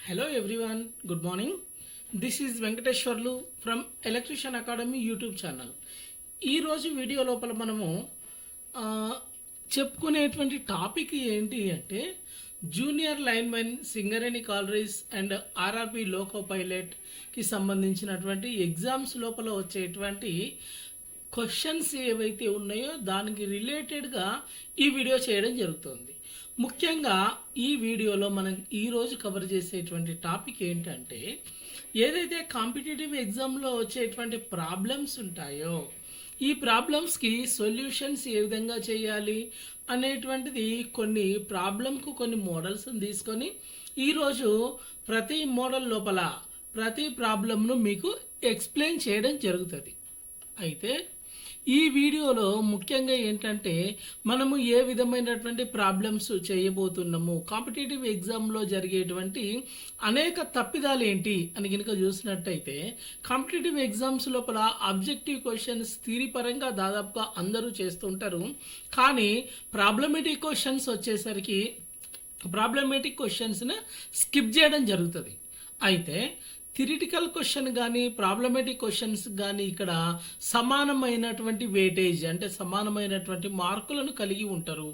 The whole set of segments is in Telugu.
Hello everyone, good morning. This is Venkateshwarlu from Electrician Academy YouTube channel. ఈరోజు వీడియో లోపల మనము చెప్పుకునేటువంటి టాపిక్ ఏంటి అంటే junior lineman Singareni collieries and RRB loco పైలట్కి సంబంధించినటువంటి ఎగ్జామ్స్ లోపల వచ్చేటువంటి క్వశ్చన్స్ ఏవైతే ఉన్నాయో దానికి రిలేటెడ్గా ఈ వీడియో చేయడం జరుగుతుంది. ముఖ్యంగా ఈ వీడియోలో మనం ఈరోజు కవర్ చేసేటువంటి టాపిక్ ఏంటంటే ఏదైతే కాంపిటేటివ్ ఎగ్జామ్లో వచ్చేటువంటి ప్రాబ్లమ్స్ ఉంటాయో ఈ ప్రాబ్లమ్స్కి సొల్యూషన్స్ ఏ విధంగా చేయాలి అనేటువంటిది కొన్ని ప్రాబ్లంకు కొన్ని మోడల్స్ని తీసుకొని ఈరోజు ప్రతి మోడల్ లోపల ప్రతి ప్రాబ్లంను మీకు ఎక్స్ప్లెయిన్ చేయడం జరుగుతుంది. అయితే ఈ వీడియోలో ముఖ్యంగా ఏంటంటే మనము ఏ విధమైనటువంటి ప్రాబ్లమ్స్ చేయబోతున్నాము, కాంపిటేటివ్ ఎగ్జామ్లో జరిగేటువంటి అనేక తప్పిదాలు ఏంటి అని కనుక చూసినట్టయితే కాంపిటేటివ్ ఎగ్జామ్స్ లోపల ఆబ్జెక్టివ్ క్వశ్చన్స్ థియరీ పరంగా దాదాపుగా అందరూ చేస్తుంటారు. కానీ ప్రాబ్లమేటిక్ క్వశ్చన్స్ వచ్చేసరికి ప్రాబ్లమేటిక్ క్వశ్చన్స్ని స్కిప్ చేయడం జరుగుతుంది. అయితే థిరిటికల్ క్వశ్చన్ కానీ ప్రాబ్లమేటిక్ క్వశ్చన్స్ కానీ ఇక్కడ సమానమైనటువంటి వెయిటేజ్ అంటే సమానమైనటువంటి మార్కులను కలిగి ఉంటారు.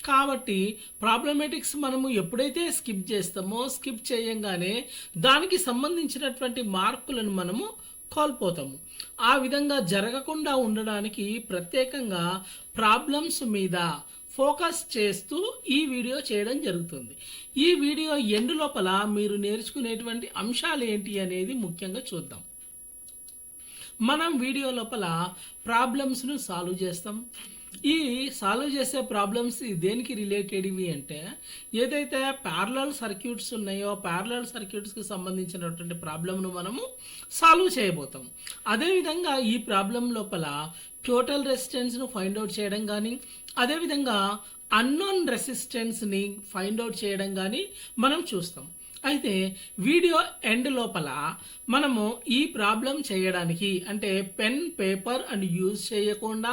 కాబట్టి ప్రాబ్లమేటిక్స్ మనము ఎప్పుడైతే స్కిప్ చేస్తామో స్కిప్ చేయంగానే దానికి సంబంధించినటువంటి మార్కులను మనము కోల్పోతాము. ఆ విధంగా జరగకుండా ఉండడానికి ప్రత్యేకంగా ప్రాబ్లమ్స్ మీద ఫోకస్ చేస్తూ ఈ వీడియో చేయడం జరుగుతుంది. ఈ వీడియో ఎండ్ లోపల మీరు నేర్చుకునేటువంటి అంశాలు ఏంటి అనేది ముఖ్యంగా చూద్దాం. మనం వీడియో లోపల ప్రాబ్లమ్స్ను సాల్వ్ చేస్తాం. ఈ సాల్వ్ చేసే ప్రాబ్లమ్స్ దేనికి రిలేటెడ్ ఇవి అంటే ఏదైతే ప్యారలల్ సర్క్యూట్స్ ఉన్నాయో ప్యారలల్ సర్క్యూట్స్కి సంబంధించినటువంటి ప్రాబ్లమ్ను మనము సాల్వ్ చేయబోతాం. అదేవిధంగా ఈ ప్రాబ్లం లోపల టోటల్ రెసిస్టెన్స్ను ఫైండ్ అవుట్ చేయడం కానీ అదేవిధంగా అన్నోన్ రెసిస్టెన్స్ని ఫైండ్ అవుట్ చేయడం కానీ మనం చూస్తాం. అయితే వీడియో ఎండ్ లోపల మనము ఈ ప్రాబ్లం చేయడానికి అంటే పెన్ పేపర్ అండ్ యూజ్ చేయకుండా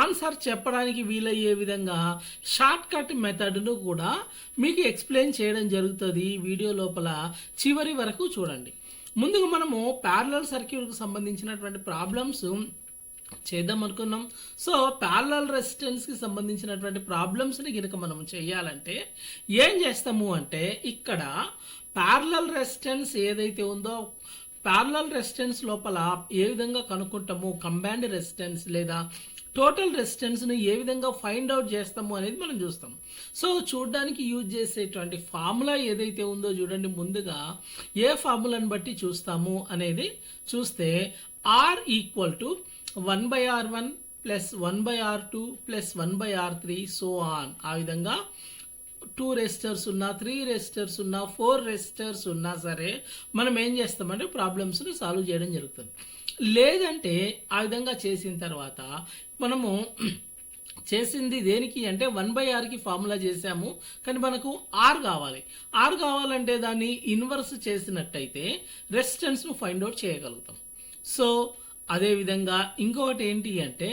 ఆన్సర్ చెప్పడానికి వీలయ్యే విధంగా షార్ట్ కట్ మెథడ్ను కూడా మీకు ఎక్స్ప్లెయిన్ చేయడం జరుగుతుంది. వీడియో లోపల చివరి వరకు చూడండి. ముందుగా మనము ప్యారలల్ సర్క్యూట్కి సంబంధించినటువంటి ప్రాబ్లమ్స్ చేద్దాం అనుకున్నాం. సో ప్యారలల్ రెసిస్టెన్స్కి సంబంధించినటువంటి ప్రాబ్లమ్స్ని కనుక మనం చేయాలంటే ఏం చేస్తాము అంటే ఇక్కడ ప్యారలల్ రెసిస్టెన్స్ ఏదైతే ఉందో ప్యారలల్ రెసిస్టెన్స్ లోపల ఏ విధంగా కనుక్కుంటాము, కంబైన్డ్ రెసిస్టెన్స్ లేదా టోటల్ రెసిస్టెన్స్ని ఏ విధంగా ఫైండ్ అవుట్ చేస్తాము అనేది మనం చూస్తాం. సో చూడడానికి యూజ్ చేసేటువంటి ఫార్ములా ఏదైతే ఉందో చూడండి. ముందుగా ఏ ఫార్ములాని బట్టి చూస్తాము అనేది చూస్తే R equal to 1/R1 plus 1/R2 plus 1/R3 so on. ఆ విధంగా 2 రెసిస్టర్స్ ఉన్నా 3 రెసిస్టర్స్ ఉన్నా 4 రెసిస్టర్స్ ఉన్నా సరే మనం ఏం చేస్తామంటే ప్రాబ్లమ్స్ని సాల్వ్ చేయడం జరుగుతుంది. లేదంటే ఆ విధంగా చేసిన తర్వాత మనము చేసింది దేనికి అంటే 1/Rకి ఫార్ములా చేసాము కానీ మనకు R కావాలి. R కావాలంటే దాన్ని ఇన్వర్స్ చేసినట్టయితే రెసిస్టెన్స్ను ఫైండ్ అవుట్ చేయగలుగుతాం. సో అదేవిధంగా ఇంకొకటి ఏంటి అంటే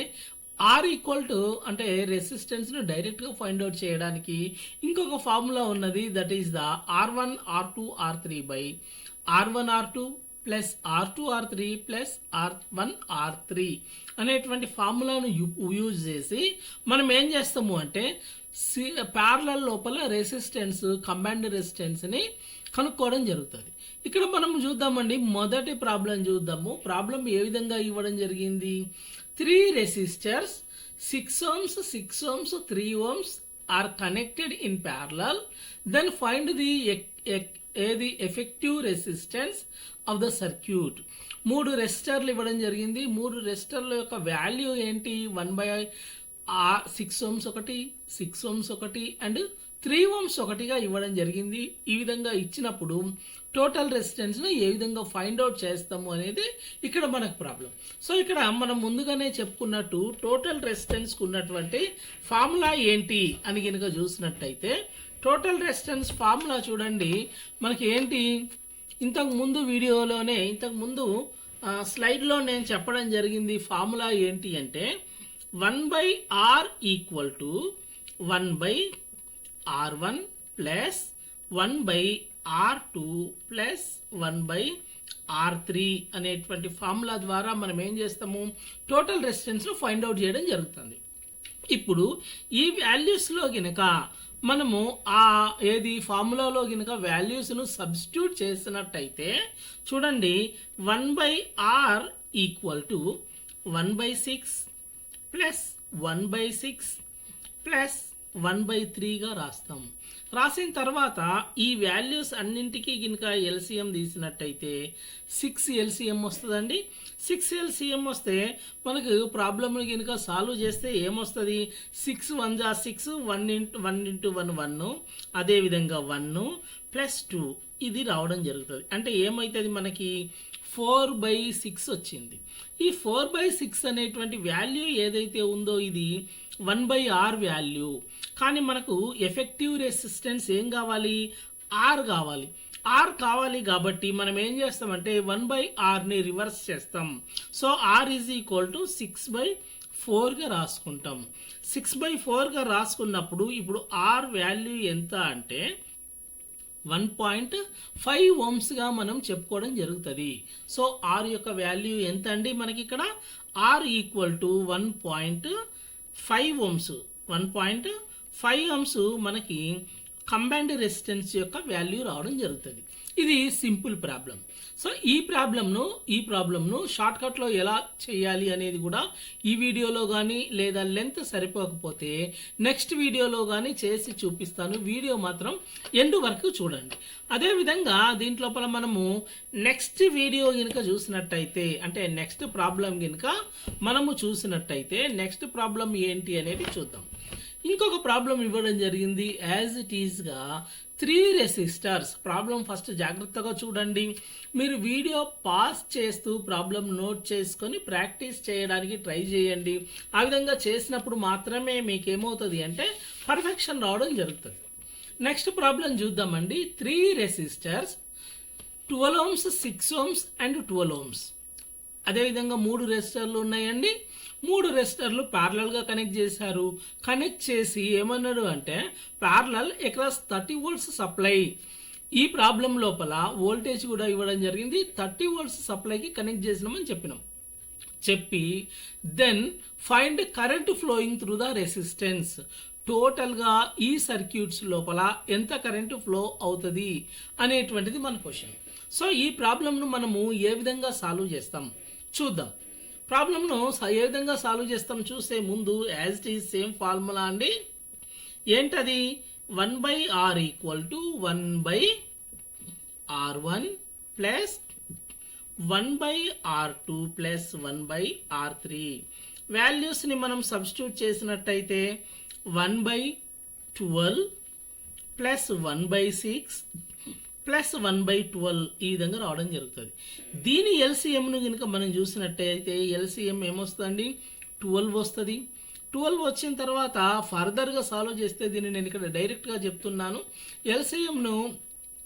R ఈక్వల్ టు అంటే రెసిస్టెన్స్ను డైరెక్ట్గా ఫైండ్ అవుట్ చేయడానికి ఇంకొక ఫార్ములా ఉన్నది. That is the R1 R2 R3 by R1 R2 plus R2 R3 plus R1 R3 అనేటువంటి ఫార్ములాను యూజ్ చేసి మనం ఏం చేస్తాము అంటే ప్యారలల్ లోపల రెసిస్టెన్స్ కంబైన్డ్ రెసిస్టెన్స్ని కనుక్కోవడం జరుగుతుంది. ఇక్కడ మనం చూద్దామండి. మొదటి ప్రాబ్లం చూద్దాము. ప్రాబ్లం ఏ విధంగా ఇవ్వడం జరిగింది. 3 resistors 6 ohms 6 ohms 3 ohms are connected in parallel. Then find the effective resistance of the circuit. 3 రెసిస్టర్లు ఇవ్వడం జరిగింది. 3 రెసిస్టర్ల యొక్క వాల్యూ ఏంటి 1/6 ohms ఒకటి 6 ohms ఒకటి అండ్ 3 ohms ఒకటిగా ఇవ్వడం జరిగింది. ఈ విధంగా ఇచ్చినప్పుడు టోటల్ రెసిస్టెన్స్ను ఏ విధంగా ఫైండ్ అవుట్ చేస్తాము అనేది ఇక్కడ మనకు ప్రాబ్లం. సో ఇక్కడ మనం ముందుగానే చెప్పుకున్నట్టు టోటల్ రెసిస్టెన్స్కి ఉన్నటువంటి ఫార్ములా ఏంటి అని కనుక చూసినట్టయితే టోటల్ రెసిస్టెన్స్ ఫార్ములా చూడండి. మనకి ఏంటి ఇంతకుముందు వీడియోలోనే ఇంతకుముందు స్లైడ్లో నేను చెప్పడం జరిగింది. ఫార్ములా ఏంటి అంటే 1/R equal to 1/R1 plus 1 by R2 plus 1/R3 అనేటువంటి ఫార్ములా ద్వారా మనం ఏం చేస్తాము, టోటల్ రెసిస్టెన్స్ను ఫైండ్ అవుట్ చేయడం జరుగుతుంది. ఇప్పుడు ఈ వాల్యూస్లో గినక మనము ఏది ఫార్ములాలో గినక వాల్యూస్ను సబ్స్టిట్యూట్ చేసినట్టయితే చూడండి, 1/R equal to 1/6 plus 1/6 plus 1/3గా రాస్తాం. రాసిన తర్వాత ఈ వాల్యూస్ అన్నింటికీ గినక ఎల్సిఎం తీసినట్టయితే 6 ఎల్సిఎం వస్తుందండి. 6 ఎల్సిఎం వస్తే మనకు ప్రాబ్లమ్ని గినక సాల్వ్ చేస్తే ఏమొస్తుంది, 6 1 జా 6, 1 × 1 1, అదేవిధంగా 1 ప్లస్ 2 ఇది రావడం జరుగుతుంది. అంటే ఏమవుతుంది, మనకి 4/6 వచ్చింది. ఈ 4/6 అనేటువంటి వాల్యూ ఏదైతే ఉందో ఇది 1/R వాల్యూ. కానీ మనకు ఎఫెక్టివ్ రెసిస్టెన్స్ ఏం కావాలి, R కావాలి. R కావాలి కాబట్టి మనం ఏం చేస్తామంటే 1/Rని రివర్స్ చేస్తాం. So R is equal to 6/4గా రాసుకుంటాం. 6/4గా రాసుకున్నప్పుడు ఇప్పుడు R వాల్యూ ఎంత అంటే 1.5 ఓమ్స్గా మనం చెప్పుకోవడం జరుగుతుంది. సో R యొక్క వాల్యూ ఎంత అండి, మనకి ఇక్కడ R equal to 1.5 ohms. 1.5 ohms మనకి కంబైన్డ్ రెసిస్టెన్స్ యొక్క వాల్యూ రావడం జరుగుతుంది. ఇది సింపుల్ ప్రాబ్లం. సో ఈ ప్రాబ్లంను షార్ట్కట్లో ఎలా చేయాలి అనేది కూడా ఈ వీడియోలో కానీ లేదా లెంత్ సరిపోకపోతే నెక్స్ట్ వీడియోలో కానీ చేసి చూపిస్తాను. వీడియో మాత్రం ఎండ్ వరకు చూడండి. అదేవిధంగా దీంట్లోపల మనము నెక్స్ట్ వీడియో కనుక చూసినట్టయితే, అంటే నెక్స్ట్ ప్రాబ్లం కనుక మనము చూసినట్టయితే నెక్స్ట్ ప్రాబ్లం ఏంటి అనేది చూద్దాం. ఇంకొక ప్రాబ్లం ఇవ్వడం జరిగింది యాజ్ ఇట్ ఈజ్గా 3 రెసిస్టర్స్. ప్రాబ్లం ఫస్ట్ జాగ్రత్తగా చూడండి. మీరు వీడియో పాస్ చేస్తూ ప్రాబ్లం నోట్ చేసుకొని ప్రాక్టీస్ చేయడానికి ట్రై చేయండి. ఆ విధంగా చేసినప్పుడు మాత్రమే మీకు ఏమవుతుంది అంటే పర్ఫెక్షన్ రావడం జరుగుతుంది. నెక్స్ట్ ప్రాబ్లం చూద్దామండి. 3 resistors 12 ohms, 6 ohms and 12 ohms. అదేవిధంగా 3 రెసిస్టర్లు ఉన్నాయండి. 3 రెసిస్టర్లు ప్యారలల్గా కనెక్ట్ చేశారు. కనెక్ట్ చేసి ఏమన్నాడు అంటే ప్యారలల్ అక్రాస్ 30 volts సప్లై. ఈ ప్రాబ్లం లోపల వోల్టేజ్ కూడా ఇవ్వడం జరిగింది. 30 volts సప్లైకి కనెక్ట్ చేసినామని చెప్పి then find current flowing through the resistance. టోటల్గా ఈ సర్క్యూట్స్ లోపల ఎంత కరెంటు ఫ్లో అవుతుంది అనేటువంటిది మన క్వశ్చన్. సో ఈ ప్రాబ్లంను మనము ఏ విధంగా సాల్వ్ చేస్తాం చూద్దాం. ప్రాబ్లంను ఏ విధంగా సాల్వ్ చేస్తాం చూసే ముందు as it is same formula అండి. ఏంటది, 1/R equal to 1/R1 plus 1/R2 plus 1/R3. వాల్యూస్ని మనం సబ్స్టిట్యూట్ చేసినట్టయితే 1/12 ప్లస్ 1/6 ప్లస్ 1/12 ఈ విధంగా రావడం జరుగుతుంది. దీని ఎల్సిఎంను కనుక మనం చూసినట్టయితే ఎల్సిఎం ఏమొస్తుందండి, 12 వస్తుంది. 12 వచ్చిన తర్వాత ఫర్దర్గా సాల్వ్ చేస్తే దీన్ని నేను ఇక్కడ డైరెక్ట్గా చెప్తున్నాను. ఎల్సిఎంను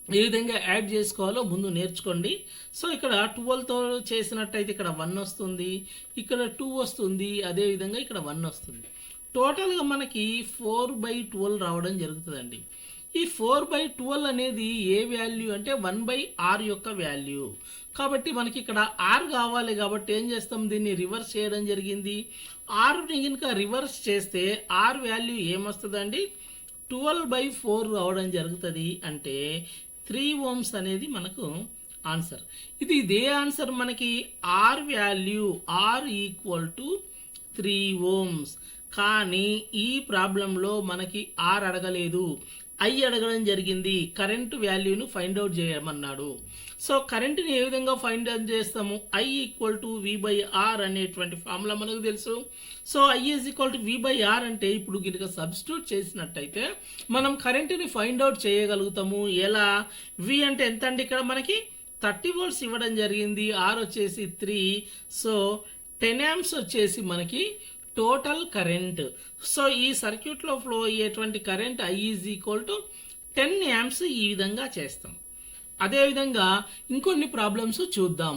ఏ విధంగా యాడ్ చేసుకోవాలో ముందు నేర్చుకోండి. సో ఇక్కడ 12తో చేసినట్టయితే ఇక్కడ 1 వస్తుంది, ఇక్కడ 2 వస్తుంది, అదేవిధంగా ఇక్కడ 1 వస్తుంది. టోటల్గా మనకి 4/12 రావడం జరుగుతుందండి. ఈ 4/12 అనేది ఏ వాల్యూ అంటే 1/R యొక్క వాల్యూ. కాబట్టి మనకి ఇక్కడ R కావాలి కాబట్టి ఏం చేస్తాం, దీన్ని రివర్స్ చేయడం జరిగింది. Rని కనుక రివర్స్ చేస్తే R వాల్యూ ఏమొస్తుందండి, 12/4 రావడం జరుగుతుంది. అంటే 3 ohms అనేది మనకు ఆన్సర్. ఇదే ఆన్సర్ మనకి R value R equal to 3 ohms. కానీ ఈ ప్రాబ్లంలో మనకి R అడగలేదు, I అడగడం జరిగింది. కరెంటు వాల్యూను ఫైండ్ అవుట్ చేయమన్నాడు. సో కరెంటుని ఏ విధంగా ఫైండ్ అవుట్ చేస్తాము, I ఈక్వల్ టు V/R అనేటువంటి ఫార్ములా మనకు తెలుసు. So I is equal to V/R అంటే ఇప్పుడు కనుక సబ్స్టిట్యూట్ చేసినట్టయితే మనం కరెంటుని ఫైండ్ అవుట్ చేయగలుగుతాము. ఎలా, V అంటే ఎంత అండి, ఇక్కడ మనకి 30 volts ఇవ్వడం జరిగింది. R వచ్చేసి 3, సో 10 amps వచ్చేసి మనకి టోటల్ కరెంట్. సో ఈ సర్క్యూట్లో ఫ్లో అయ్యేటువంటి current I is equal to 10 amps ఈ విధంగా చేస్తాం. అదేవిధంగా ఇంకొన్ని ప్రాబ్లమ్స్ చూద్దాం.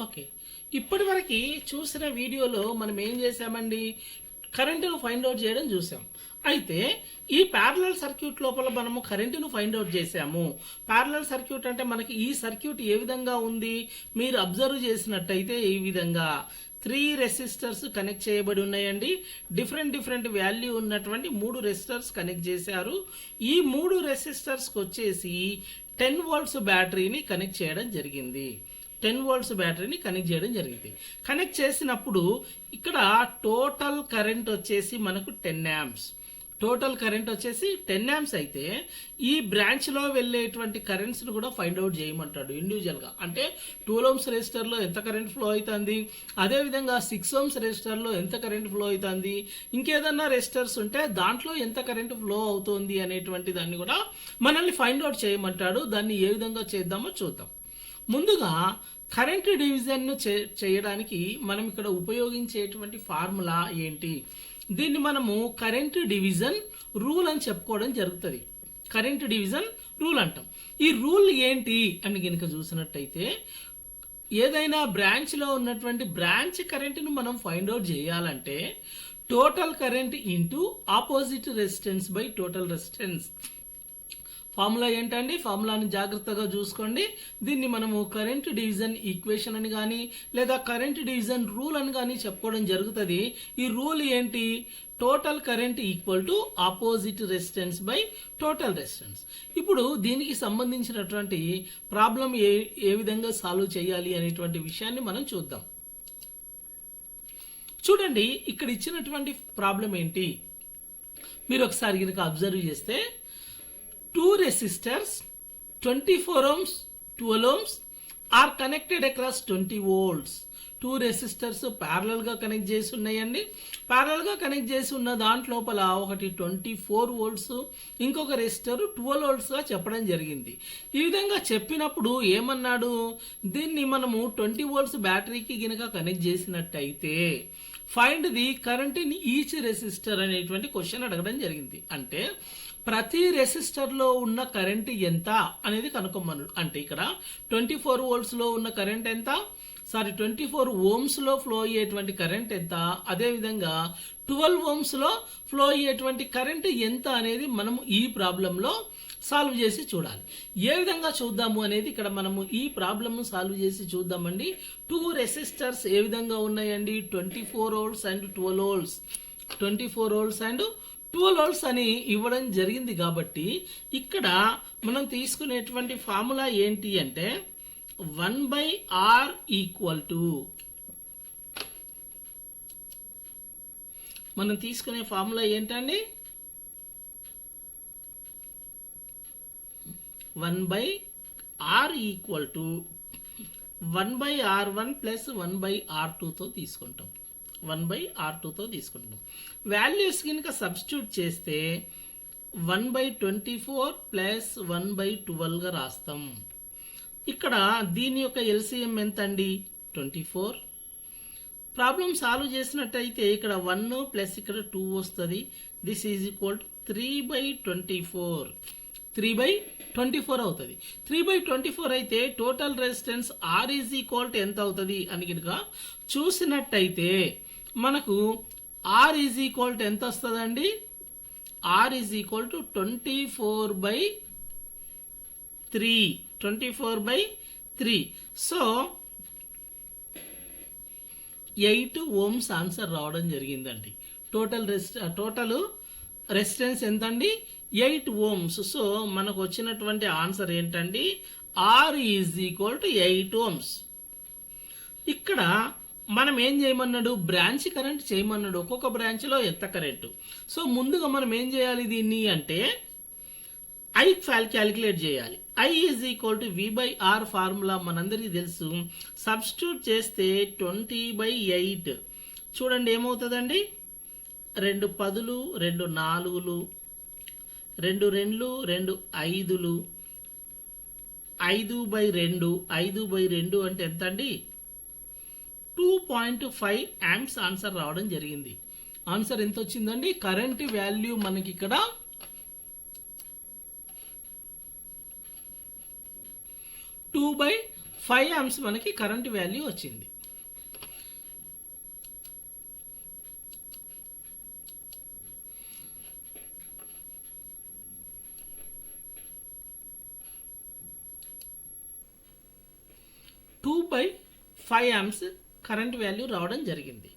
ఓకే, ఇప్పటివరకు చూసిన వీడియోలో మనం ఏం చేసామండి, కరెంటును ఫైండ్ అవుట్ చేయడం చూసాం. అయితే ఈ ప్యారలల్ సర్క్యూట్ లోపల మనము కరెంటును ఫైండ్ అవుట్ చేసాము. ప్యారలల్ సర్క్యూట్ అంటే మనకి ఈ సర్క్యూట్ ఏ విధంగా ఉంది, మీరు అబ్జర్వ్ చేసినట్టయితే ఈ విధంగా 3 రెసిస్టర్స్ కనెక్ట్ చేయబడి ఉన్నాయండి. డిఫరెంట్ వాల్యూ ఉన్నటువంటి 3 రెసిస్టర్స్ కనెక్ట్ చేశారు. ఈ 3 రెసిస్టర్స్కి వచ్చేసి 10 వోల్ట్స్ బ్యాటరీని కనెక్ట్ చేయడం జరిగింది. 10 వోల్ట్స్ బ్యాటరీని కనెక్ట్ చేయడం జరిగింది. కనెక్ట్ చేసినప్పుడు ఇక్కడ టోటల్ కరెంట్ వచ్చేసి మనకు 10 యాంప్స్. టోటల్ కరెంట్ వచ్చేసి 10 యాంప్స్ అయితే ఈ బ్రాంచ్లో వెళ్ళేటువంటి కరెంట్స్ని కూడా ఫైండ్ అవుట్ చేయమంటాడు ఇండివిజువల్గా. అంటే 12 ohms రెసిస్టర్లో ఎంత కరెంట్ ఫ్లో అవుతుంది, అదేవిధంగా 6 ohms రెసిస్టర్లో ఎంత కరెంట్ ఫ్లో అవుతుంది, ఇంకేదన్నా రెసిస్టర్స్ ఉంటే దాంట్లో ఎంత కరెంట్ ఫ్లో అవుతుంది అనేటువంటి దాన్ని కూడా మనల్ని ఫైండ్ అవుట్ చేయమంటాడు. దాన్ని ఏ విధంగా చేద్దామో చూద్దాం. ముందుగా కరెంట్ డివిజన్ను చేయడానికి మనం ఇక్కడ ఉపయోగించేటువంటి ఫార్ములా ఏంటి, దీన్ని మనము కరెంట్ డివిజన్ రూల్ అని చెప్పుకోవడం జరుగుతుంది. కరెంట్ డివిజన్ రూల్ అంటాం. ఈ రూల్ ఏంటి అని కనుక చూసినట్టయితే ఏదైనా బ్రాంచ్లో ఉన్నటువంటి బ్రాంచ్ కరెంట్ను మనం ఫైండ్ అవుట్ చేయాలంటే total current into opposite resistance by total resistance. Formula ఏంటండి, ఫార్ములాని జాగ్రత్తగా చూసుకోండి. దీన్ని మనము కరెంట్ డివిజన్ ఈక్వేషన్ అని కానీ లేదా కరెంట్ డివిజన్ రూల్ అని కానీ చెప్పుకోవడం జరుగుతుంది. ఈ రూల్ ఏంటి, total current equal to opposite resistance by total resistance. ఇప్పుడు దీనికి సంబంధించినటువంటి ప్రాబ్లం ఏ విధంగా సాల్వ్ చేయాలి అనేటువంటి విషయాన్ని మనం చూద్దాం. చూడండి, ఇక్కడ ఇచ్చినటువంటి ప్రాబ్లం ఏంటి, మీరు ఒకసారి కనుక అబ్జర్వ్ చేస్తే 2 resistors 24 ohms 12 ohms are connected across 20 volts. 2 resistors ప్యారలల్గా కనెక్ట్ చేసి ఉన్నాయండి. ప్యారలల్గా కనెక్ట్ చేసి ఉన్న దాంట్లోపల ఒకటి 24 వోల్ట్స్, ఇంకొక రెసిస్టర్ 12 వోల్ట్స్గా చెప్పడం జరిగింది. ఈ విధంగా చెప్పినప్పుడు ఏమన్నాడు, దీన్ని మనము 20 వోల్ట్స్ బ్యాటరీకి గినక కనెక్ట్ చేసినట్టయితే find the current in each resistor అనేటువంటి క్వశ్చన్ అడగడం జరిగింది. అంటే ప్రతి రెసిస్టర్లో ఉన్న కరెంట్ ఎంత అనేది కనుక్కోమన్నాడు. అంటే ఇక్కడ 24 వోల్ట్స్లో ఉన్న కరెంట్ ఎంత, 24 ఓమ్స్లో ఫ్లో అయ్యేటువంటి కరెంట్ ఎంత, అదేవిధంగా 12 ఓమ్స్లో ఫ్లో అయ్యేటువంటి కరెంట్ ఎంత అనేది మనము ఈ ప్రాబ్లంలో సాల్వ్ చేసి చూడాలి. ఏ విధంగా చూద్దాము అనేది ఇక్కడ మనము ఈ ప్రాబ్లమ్ సాల్వ్ చేసి చూద్దామండి. 2 రెసిస్టర్స్ ఏ విధంగా ఉన్నాయండి, 24 volts and 12 volts, 24 volts and 12 volts అని ఇవ్వడం జరిగింది. కాబట్టి ఇక్కడ మనం తీసుకునేటువంటి ఫార్ములా ఏంటి అంటే 1/R ఈక్వల్ టు, మనం తీసుకునే ఫార్ములా ఏంటండి 1/R equal to 1/R1 plus 1/R2తో తీసుకుంటాం. 1/R2తో తీసుకుంటాం. వాల్యూస్ కనుక సబ్స్టిట్యూట్ చేస్తే 1/24 ప్లస్ 1/12గా రాస్తాం. ఇక్కడ దీని యొక్క ఎల్సిఎం ఎంత అండి, 24. ప్రాబ్లం సాల్వ్ చేసినట్టయితే ఇక్కడ 1 ప్లస్ ఇక్కడ 2 వస్తుంది. This is equal to 3/24. 3/24 అవుతుంది. 3/24 అయితే total resistance R is equal to ఎంత అవుతుంది అని కనుక చూసినట్టయితే మనకు R ఈజ్ ఈక్వల్ టు ఎంత వస్తుందండి, R is equal to 24/3. 24/3. So 8 ohms answer రావడం జరిగిందండి. టోటల్ రెసిస్టెన్స్ ఎంతండి, 8 ohms. సో మనకు వచ్చినటువంటి ఆన్సర్ ఏంటండి, R is equal to 8 ohms. ఇక్కడ మనం ఏం చేయమన్నాడు, బ్రాంచ్ కరెంట్ చేయమన్నాడు. ఒక్కొక్క బ్రాంచ్లో ఎంత కరెంటు. సో ముందుగా మనం ఏం చేయాలి దీన్ని అంటే I క్యాలిక్యులేట్ చేయాలి. I is equal to V/R formula మనందరికీ తెలుసు. సబ్స్టిట్యూట్ చేస్తే 20/8. చూడండి ఏమవుతుందండి, 2 10లు 2 4లు 2 2లు 2 5లు 5/2. 5/2 అంటే ఎంత అండి, 2.5 amps ఆన్సర్ రావడం జరిగింది. ఆన్సర్ ఎంత వచ్చిందండి, కరెంట్ వాల్యూ మనకి ఇక్కడ 2/5 amps మనకి కరెంట్ వాల్యూ వచ్చింది. 2/5 amps కరెంట్ వాల్యూ రావడం జరిగింది.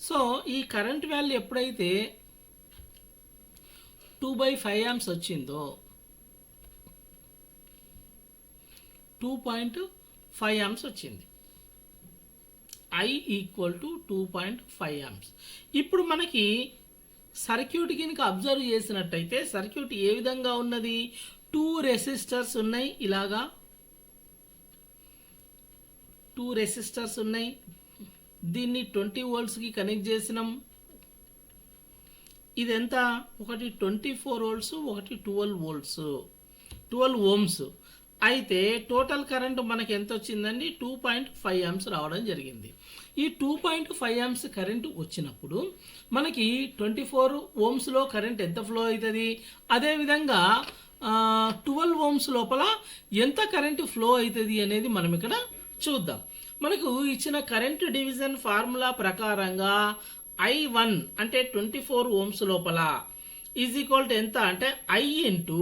సో ఈ కరెంట్ వాల్యూ ఎప్పుడైతే 2/5 amps వచ్చిందో 2.5 amps వచ్చింది. I equal to 2.5 amps. ఇప్పుడు మనకి సర్క్యూట్ కనుక అబ్జర్వ్ చేసినట్టయితే సర్క్యూట్ ఏ విధంగా ఉన్నది, 2 రెసిస్టర్స్ ఉన్నాయి, ఇలాగా 2 రెసిస్టర్స్ ఉన్నాయి. దీన్ని 20 voltsకి కనెక్ట్ చేసినాం. ఇది ఎంత, ఒకటి 24 volts, ఒకటి 12 volts, 12 ohms. అయితే టోటల్ కరెంట్ మనకి ఎంత వచ్చిందండి, 2.5 amps రావడం జరిగింది. ఈ 2.5 amps కరెంట్ వచ్చినప్పుడు మనకి 24 ohmsలో కరెంట్ ఎంత ఫ్లో అవుతుంది, అదేవిధంగా 12 ohms లోపల ఎంత కరెంట్ ఫ్లో అవుతుంది అనేది మనం ఇక్కడ చూద్దాం. మనకు ఇచ్చిన కరెంట్ డివిజన్ ఫార్ములా ప్రకారంగా I1 అంటే 24 ohms లోపల ఈజ్ ఈక్వల్ టు ఎంత అంటే I into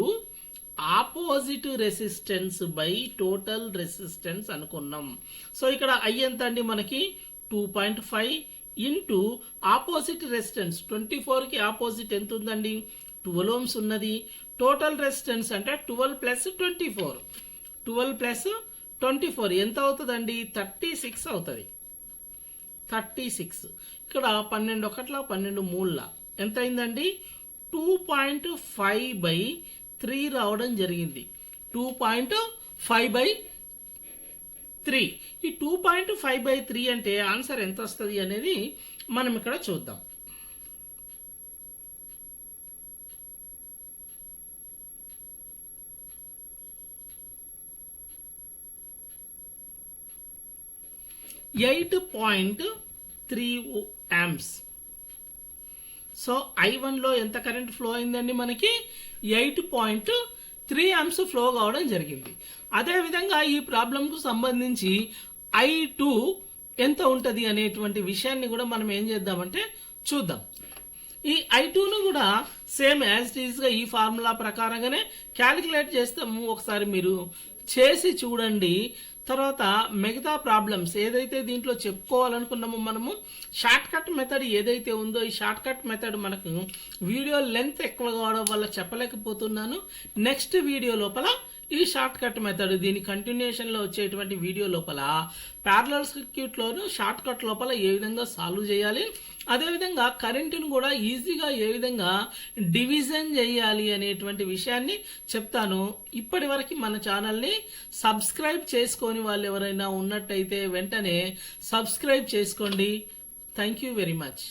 opposite resistance by total resistance అనుకున్నాం. సో ఇక్కడ I ఎంత అండి మనకి 2.5 ఇంటూ ఆపోజిట్ రెసిస్టెన్స్ 24కి ఆపోజిట్ ఎంత ఉందండి 12 ohms ఉన్నది. టోటల్ రెసిస్టెన్స్ అంటే 12 ప్లస్ 24, 12 ప్లస్ 24 ఎంత అవుతుందండి, 36 అవుతుంది. 36 ఇక్కడ 12 ఒకట్ల 12 మూడుల ఎంత అయిందండి, 2.5/3 రావడం జరిగింది. 2.5/3. ఈ 2.5/3 అంటే ఆన్సర్ ఎంత వస్తుంది అనేది మనం ఇక్కడ చూద్దాం. .3 amps. సో I1లో ఎంత కరెంట్ ఫ్లో అయిందండి మనకి 8.3 amps ఫ్లో కావడం జరిగింది. అదేవిధంగా ఈ ప్రాబ్లంకు సంబంధించి I2 ఎంత ఉంటుంది అనేటువంటి విషయాన్ని కూడా మనం ఏం చేద్దామంటే చూద్దాం. ఈ I2ను కూడా సేమ్ యాజ్ ఇట్ ఈస్గా ఈ ఫార్ములా ప్రకారంగానే క్యాలిక్యులేట్ చేస్తాము. ఒకసారి మీరు చేసి చూడండి. తర్వాత మిగతా ప్రాబ్లమ్స్ ఏదైతే దీంట్లో చెప్పుకోవాలనుకున్నామో మనము షార్ట్ కట్ మెథడ్ ఏదైతే ఉందో ఈ షార్ట్ కట్ మెథడ్ మనకు వీడియో లెంత్ ఎక్కువ కావడం వల్ల చెప్పలేకపోతున్నాను. నెక్స్ట్ వీడియో లోపల ఈ షార్ట్ కట్ మెథడ్ దీని కంటిన్యూషన్లో వచ్చేటువంటి వీడియో లోపల ప్యారలల్ సర్క్యూట్లోను షార్ట్ కట్ లోపల ఏ విధంగా సాల్వ్ చేయాలి, అదేవిధంగా కరెంటును కూడా ఈజీగా ఏ విధంగా డివిజన్ చేయాలి అనేటువంటి విషయాన్ని చెప్తాను. ఇప్పటి వరకు మన ఛానల్ని సబ్స్క్రైబ్ చేసుకొని వాళ్ళు ఎవరైనా ఉన్నట్టయితే వెంటనే సబ్స్క్రైబ్ చేసుకోండి. Thank you very much.